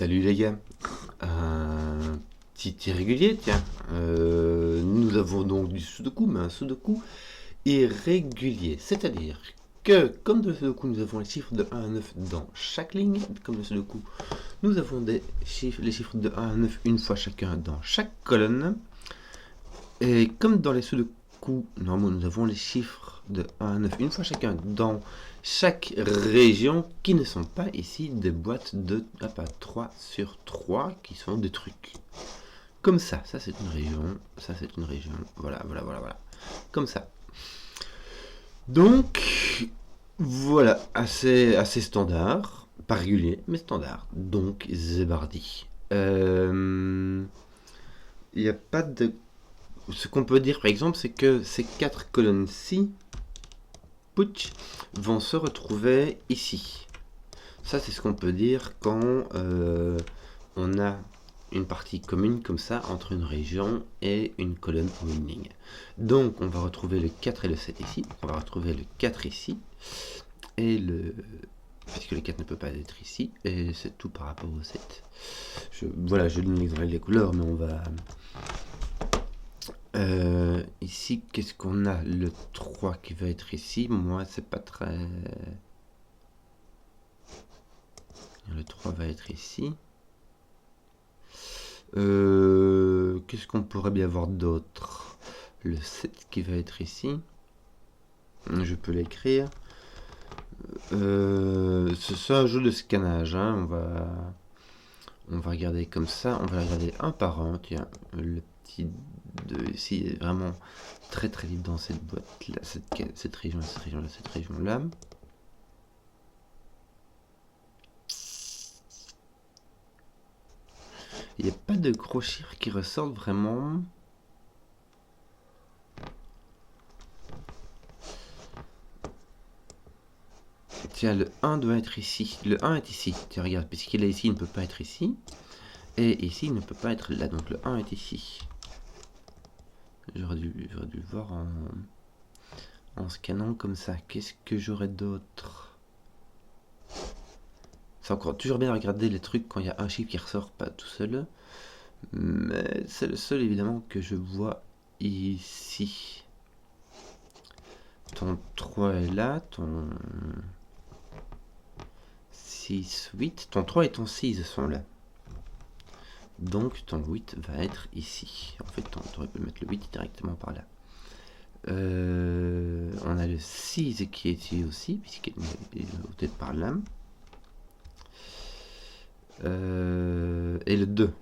Salut les gars, un petit irrégulier, tiens. Nous avons donc du sudoku, mais un sudoku irrégulier. C'est-à-dire que, comme dans le sudoku, nous avons les chiffres de 1 à 9 dans chaque ligne, comme le sudoku, nous avons les chiffres de 1 à 9 une fois chacun dans chaque colonne. Et comme dans les sudoku, normalement, nous avons les chiffres de 1 à 9 une fois chacun dans chaque région qui ne sont pas ici des boîtes de 3 sur 3 qui sont des trucs. Comme ça c'est une région, ça c'est une région, voilà. Comme ça. Donc, voilà, assez standard, pas régulier, mais standard. Donc, Zebardi. Il n'y a pas de... Ce qu'on peut dire par exemple, c'est que ces 4 colonnes-ci, putsch, vont se retrouver ici. Ça, c'est ce qu'on peut dire quand on a une partie commune comme ça entre une région et une colonne ou une ligne. Donc, on va retrouver le 4 et le 7 ici. On va retrouver le 4 ici. Et le... puisque le 4 ne peut pas être ici. Et c'est tout par rapport au 7. Voilà, je donne l'exemple des couleurs, mais on va... ici, qu'est-ce qu'on a? Le 3 qui va être ici. Moi, c'est pas très... Le 3 va être ici. Qu'est-ce qu'on pourrait bien avoir d'autre? Le 7 qui va être ici. Je peux l'écrire. C'est un jeu de scannage. Hein. On va regarder comme ça. On va regarder un par un. Tiens, le petit 2 ici est vraiment très libre dans cette boîte là, cette région, cette région là, cette région là. Il n'y a pas de gros chiffres qui ressortent vraiment. Tiens, le 1 doit être ici. Le 1 est ici. Tiens, regarde, puisqu'il est ici, il ne peut pas être ici. Et ici, il ne peut pas être là. Donc le 1 est ici. J'aurais dû le voir en scannant comme ça. Qu'est-ce que j'aurais d'autre? C'est encore toujours bien à regarder les trucs quand il y a un chiffre qui ressort pas tout seul. Mais c'est le seul évidemment que je vois ici. Ton 3 est là, ton 6, 8. Ton 3 et ton 6 sont là. Donc ton 8 va être ici. En fait, on peut mettre le 8 directement par là. On a le 6 qui est ici aussi, puisqu'il est peut-être par là. Et le 2.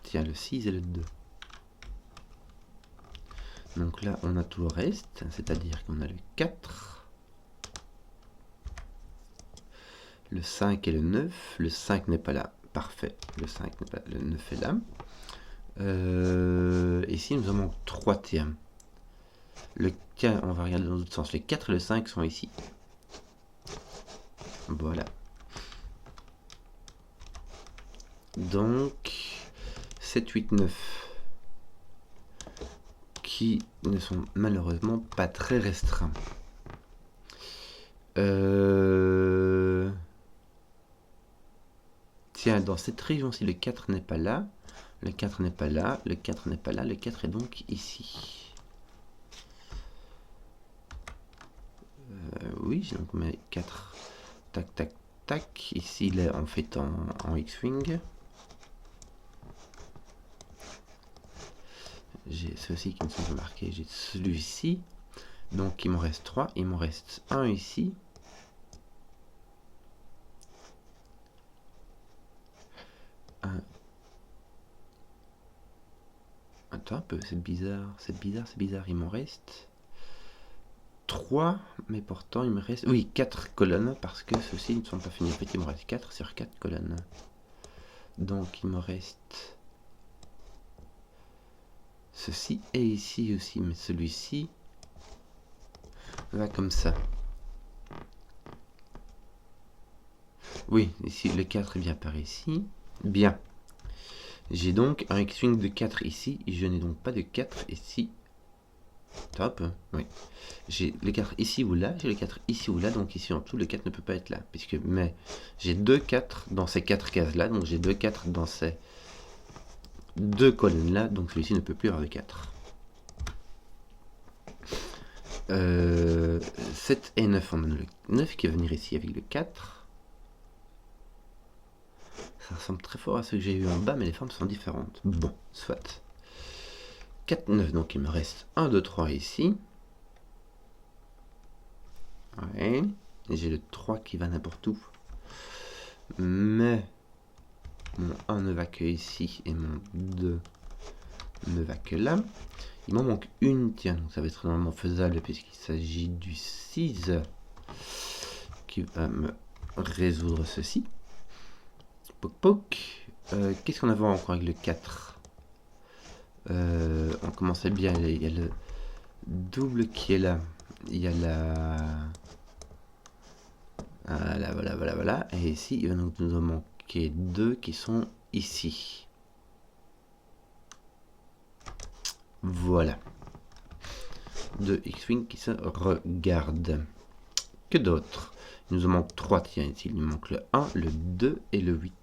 Tiens, le 6 et le 2. Donc là, on a tout le reste, c'est-à-dire qu'on a le 4, le 5 et le 9. Le 5 n'est pas là. Parfait. Le 5 n'est pas là. Le 9 est là. Ici, nous en manque 3, tiens. Le 4, on va regarder dans l'autre sens. Les 4 et le 5 sont ici. Voilà. Donc, 7, 8, 9. Qui ne sont malheureusement pas très restreints. Tiens, dans cette région-ci, le 4 n'est pas là. Le 4 n'est pas là. Le 4 n'est pas là. Le 4 est donc ici. Oui, donc on met 4. Tac, tac, tac. Ici, il est en fait en X-Wing. J'ai ceux-ci qui ne sont pas marqués. J'ai celui-ci. Donc, il m'en reste 3. Il m'en reste un ici. Attends un peu, c'est bizarre. Il m'en reste 3, mais pourtant il me reste... Oui, 4 colonnes, parce que ceux-ci ne sont pas finis. En fait, il me reste 4 sur 4 colonnes. Donc, il me reste... ceci et ici aussi, mais celui-ci va comme ça. Oui, ici, le 4 est bien par ici. Bien. J'ai donc un X-Wing de 4 ici, je n'ai donc pas de 4 ici. Top, oui. J'ai les 4 ici ou là, j'ai les 4 ici ou là, donc ici en dessous, le 4 ne peut pas être là. Puisque, mais j'ai 2 4 dans ces 4 cases-là, donc j'ai 2 4 dans ces 2 colonnes-là, donc celui-ci ne peut plus avoir de 4. 7 et 9, on a le 9 qui va venir ici avec le 4. Ça ressemble très fort à ce que j'ai eu en bas, mais les formes sont différentes. Bon, soit. 4, 9, donc il me reste 1, 2, 3 ici. Ouais. Et j'ai le 3 qui va n'importe où. Mais mon 1 ne va que ici et mon 2 ne va que là. Il m'en manque une, tiens, donc ça va être normalement faisable puisqu'il s'agit du 6 qui va me résoudre ceci. Poc poc. Qu'est-ce qu'on avait encore avec le 4 on commençait bien, il y a le double qui est là. Il y a la... Voilà. Et ici, il va donc nous en manquer 2 qui sont ici. Voilà. 2 X-Wing qui se regardent. Que d'autres? Il nous en manque 3, tiens, ici. Il nous manque le 1, le 2 et le 8.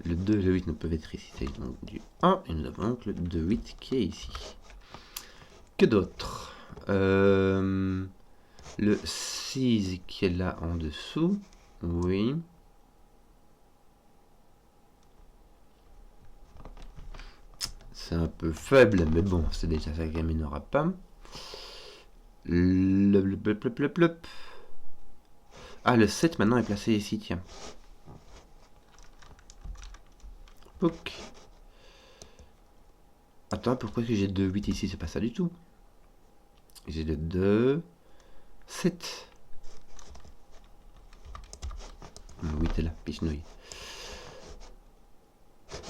Le 2 et le 8 ne peuvent être ici. C'est donc du 1. Et nous avons donc le 2, 8 qui est ici. Que d'autres? Le 6 qui est là en dessous. Oui. C'est un peu faible, mais bon, c'est déjà ça qu'il n'aura pas. Ah, le 7 maintenant est placé ici, tiens. Ok. Attends, pourquoi est-ce que j'ai 2, 8 ici? C'est pas ça du tout. J'ai le 2, 7. Le 8 est là, pichenouille.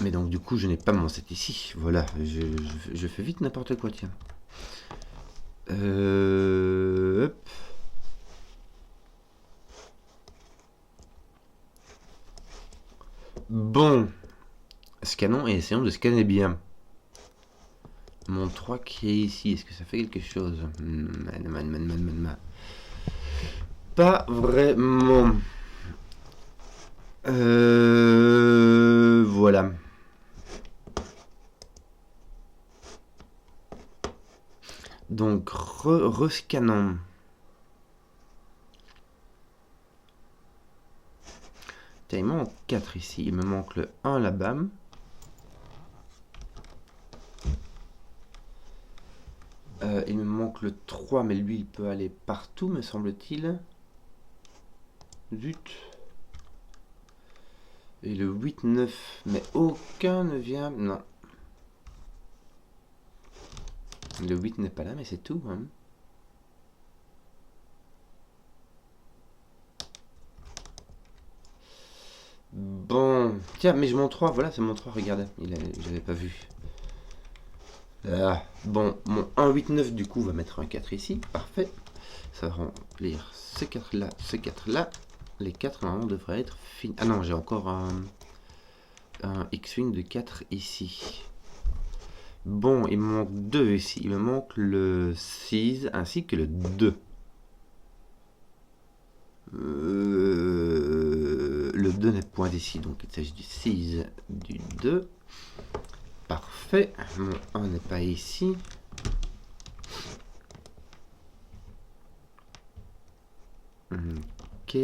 Mais donc du coup je n'ai pas mon 7 ici. Voilà, je fais vite n'importe quoi, tiens. Hop. Bon. Scannons et essayons de scanner bien. Mon 3 qui est ici, est-ce que ça fait quelque chose? Pas vraiment. Voilà. Donc, rescannons. Il me manque 4 ici. Il me manque le 1 là-bas. Il me manque le 3, mais lui, il peut aller partout, me semble-t-il. Zut. Et le 8, 9, mais aucun ne vient... Non. Le 8 n'est pas là, mais c'est tout. Hein. Bon. Tiens, mais je mon 3, voilà, c'est mon 3, regardez. J'avais pas vu. Ah, bon, mon 1, 8, 9, du coup, va mettre un 4 ici. Parfait. Ça va remplir ce 4 là, ce 4 là. Les 4, normalement, devraient être finis. Ah non, j'ai encore un X-Wing de 4 ici. Bon, il me manque 2 ici. Il me manque le 6 ainsi que le 2. Le 2 n'est point ici, donc il s'agit du 6, du 2. Parfait. Mon 1 n'est pas ici. Ok.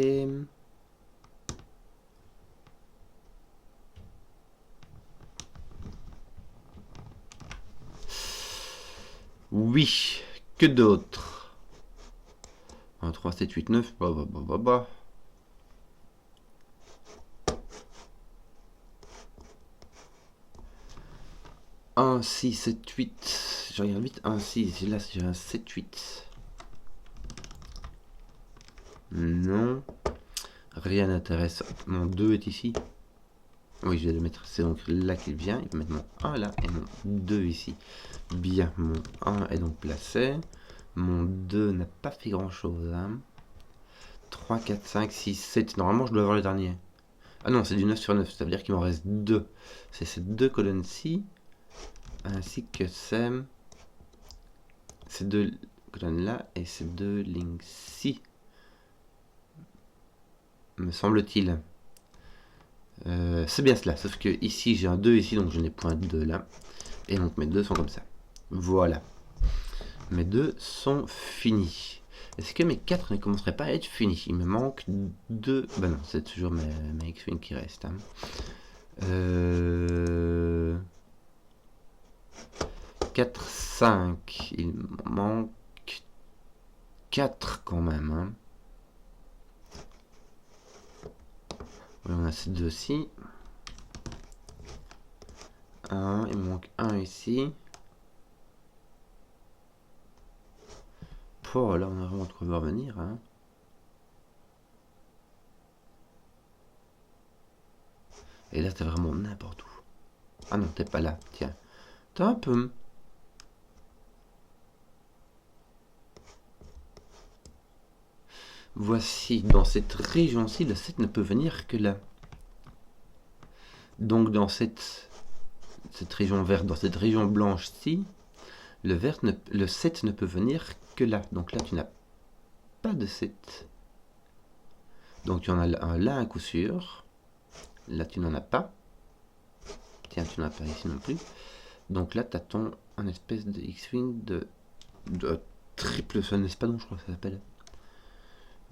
Oui. Que d'autre? 1, 3, 7, 8, 9. Bah. 1, 6, 7, 8. Je regarde vite. 1, 6. Là, j'ai un 7, 8. Non. Rien n'intéresse. Mon 2 est ici. Oui, je vais le mettre. C'est donc là qu'il vient. Il va mettre mon 1 là et mon 2 ici. Bien, mon 1 est donc placé. Mon 2 n'a pas fait grand chose. Hein. 3, 4, 5, 6, 7. Normalement, je dois avoir le dernier. Ah non, c'est du 9 sur 9. Ça veut dire qu'il m'en reste 2. C'est ces deux colonnes-ci. Ainsi que c'est ces deux colonnes là et ces deux lignes-ci, me semble-t-il. C'est bien cela, sauf que ici j'ai un 2 ici, donc je n'ai point de 2 là. Et donc mes 2 sont comme ça. Voilà. Mes 2 sont finis. Est-ce que mes 4 ne commenceraient pas à être finis? Il me manque 2... Bah non, c'est toujours mes X-Wing qui restent. Hein. 4, 5. Il m'en manque 4 quand même. Hein. Oui, on a ces deux-ci. Il me manque un ici. Oh, là, on a vraiment de quoi revenir. Hein. Et là, t'es vraiment n'importe où. Ah non, t'es pas là. Tiens. T'es un peu... Voici, dans cette région-ci, le 7 ne peut venir que là. Donc, dans cette région verte, dans cette région blanche-ci, le 7 ne peut venir que là. Donc là, tu n'as pas de 7. Donc tu en as un là à coup sûr. Là, tu n'en as pas. Tiens, tu n'en as pas ici non plus. Donc là, tu as ton un espèce de X-Wing de triple sun, n'est-ce pas? Donc je crois que ça s'appelle.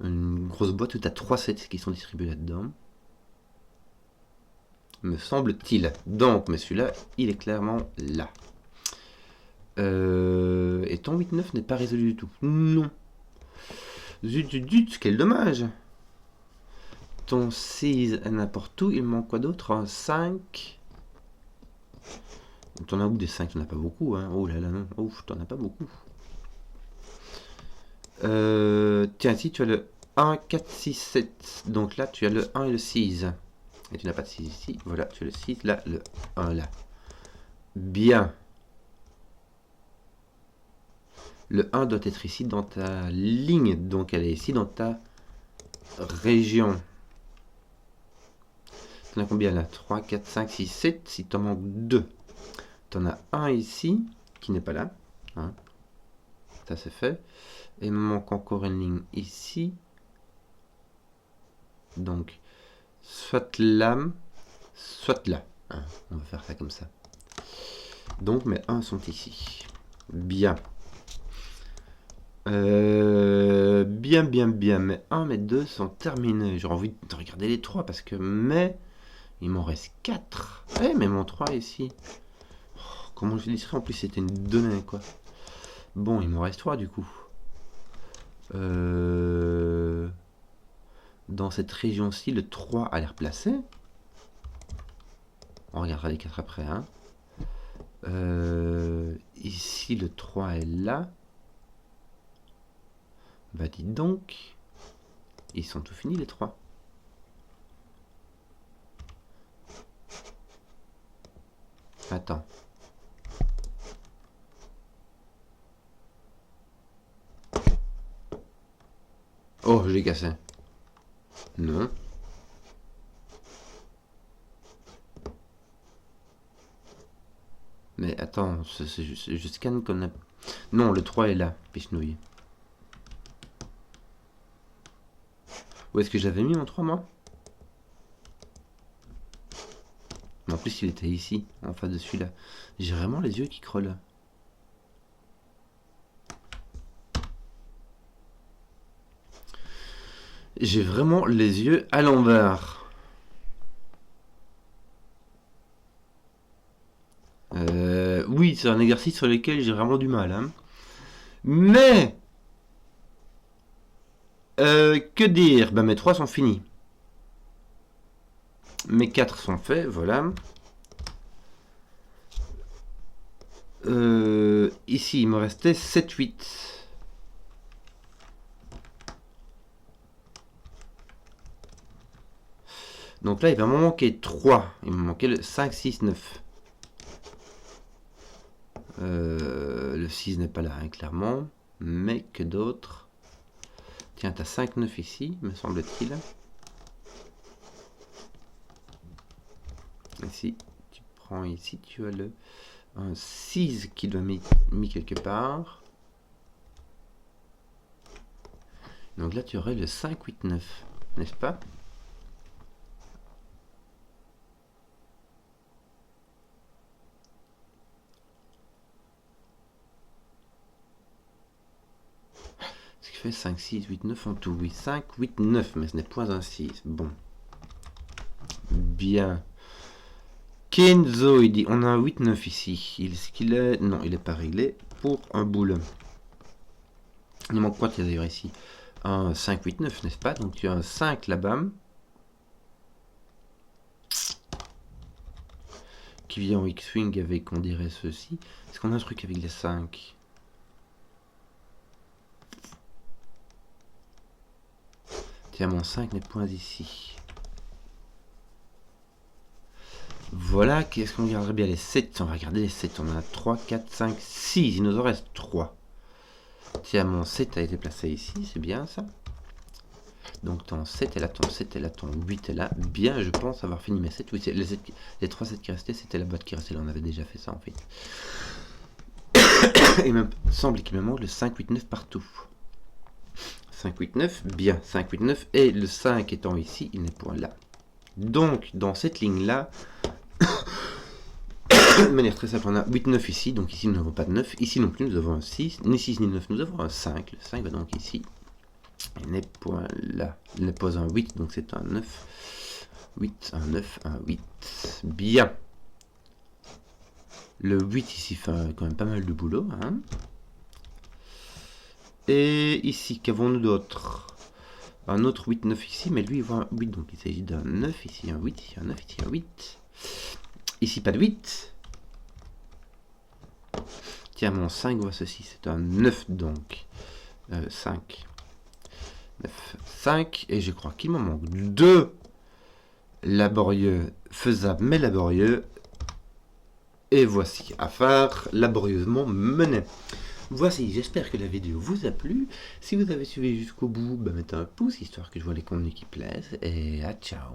Une grosse boîte où tu as 3 sets qui sont distribués là-dedans. Me semble-t-il. Donc, mais celui-là, il est clairement là. Et ton 8-9 n'est pas résolu du tout. Non. Zut, zut, zut, quel dommage. Ton 6 est n'importe où. Il manque quoi d'autre? Un 5. T'en as où des 5? T'en as pas beaucoup. Hein. Oh là là, non. Ouf, t'en as pas beaucoup. Tiens, ici, tu as le 1, 4, 6, 7. Donc là, tu as le 1 et le 6. Et tu n'as pas de 6 ici. Voilà, tu as le 6 là, le 1 là. Bien. Le 1 doit être ici dans ta ligne. Donc elle est ici dans ta région. Tu en as combien là? 3, 4, 5, 6, 7. Si tu en manques 2. Tu en as un ici qui n'est pas là. Hein. Ça c'est fait. Et il me manque encore une ligne ici. Donc, soit là, soit là. Hein. On va faire ça comme ça. Donc mes 1 sont ici. Bien. Bien, bien, bien. Mes 1, mes 2 sont terminés. J'aurais envie de regarder les 3 parce que il m'en reste 4. Eh, mais mon 3 ici. Oh, comment je dirais? En plus, c'était une donnée, quoi. Bon, il m'en reste 3 du coup. Dans cette région-ci, le 3 a l'air placé. On regardera les 4 après. Hein. Ici, le 3 est là. Bah, dites donc. Ils sont tout finis, les 3. Attends. Oh, je l'ai cassé. Non. Mais attends, je scanne comme... Non, le 3 est là, Pichenouille. Où est-ce que j'avais mis mon 3, moi? Mais en plus, il était ici, en face de celui-là. J'ai vraiment les yeux qui creulent. J'ai vraiment les yeux à l'envers. Oui, c'est un exercice sur lequel j'ai vraiment du mal. Hein. Mais que dire? Ben, mes 3 sont finis. Mes 4 sont faits, voilà. Ici, il me restait 7, 8. Donc là, il va m'en manquer 3. Il me manquait le 5, 6, 9. Le 6 n'est pas là, hein, clairement. Mais que d'autres? Tiens, t'as 5, 9 ici, me semble-t-il. Ici, tu prends ici, tu as le 6 qui doit mis quelque part. Donc là, tu aurais le 5, 8, 9, n'est-ce pas? Ce qui fait 5, 6, 8, 9 en tout. Oui, 5, 8, 9, mais ce n'est point un 6. Bon. Bien. Kenzo, il dit, on a un 8, 9 ici. Est-ce qu'il est... Non, il n'est pas réglé pour un boule. Il manque quoi d'ailleurs ici? Un 5, 8, 9, n'est-ce pas? Donc tu as un 5 là-bas. Qui vient en X-Wing avec, on dirait, ceci. Est-ce qu'on a un truc avec les 5? Tiens, mon 5 n'est point ici. Voilà, qu'est-ce qu'on regarderait bien? Les 7, on va regarder les 7. On en a 3, 4, 5, 6. Il nous en reste 3. Tiens, mon 7 a été placé ici, c'est bien ça. Donc ton 7 est là, ton 7 est là, ton 8 est là. Bien, je pense avoir fini mes 7. Oui, les 3 7 qui restaient, c'était la boîte qui restait là. On avait déjà fait ça en fait. Et il me semble qu'il me manque le 5, 8, 9 partout. 5, 8, 9, bien, 5, 8, 9. Et le 5 étant ici, il n'est point là. Donc, dans cette ligne-là, de manière très simple, on a 8, 9 ici. Donc ici, nous n'avons pas de 9. Ici non plus, nous avons un 6. Ni 6, ni 9, nous avons un 5. Le 5 va donc ici. Il n'est point là. Il n'est pas un 8, donc c'est un 9. 8, un 9, un 8. Bien. Le 8 ici fait quand même pas mal de boulot. Hein. Et ici, qu'avons-nous d'autre? Un autre 8, 9 ici, mais lui il voit un 8, donc il s'agit d'un 9, ici un 8, ici un 9, ici un 8. Ici pas de 8. Tiens, mon 5 voit ceci, c'est un 9 donc. 5. 9, 5, et je crois qu'il m'en manque 2 laborieux, faisables mais laborieux. Et voici, affaire laborieusement menée. Voici, j'espère que la vidéo vous a plu. Si vous avez suivi jusqu'au bout, mettez un pouce, histoire que je vois les contenus qui plaisent. Et à ciao.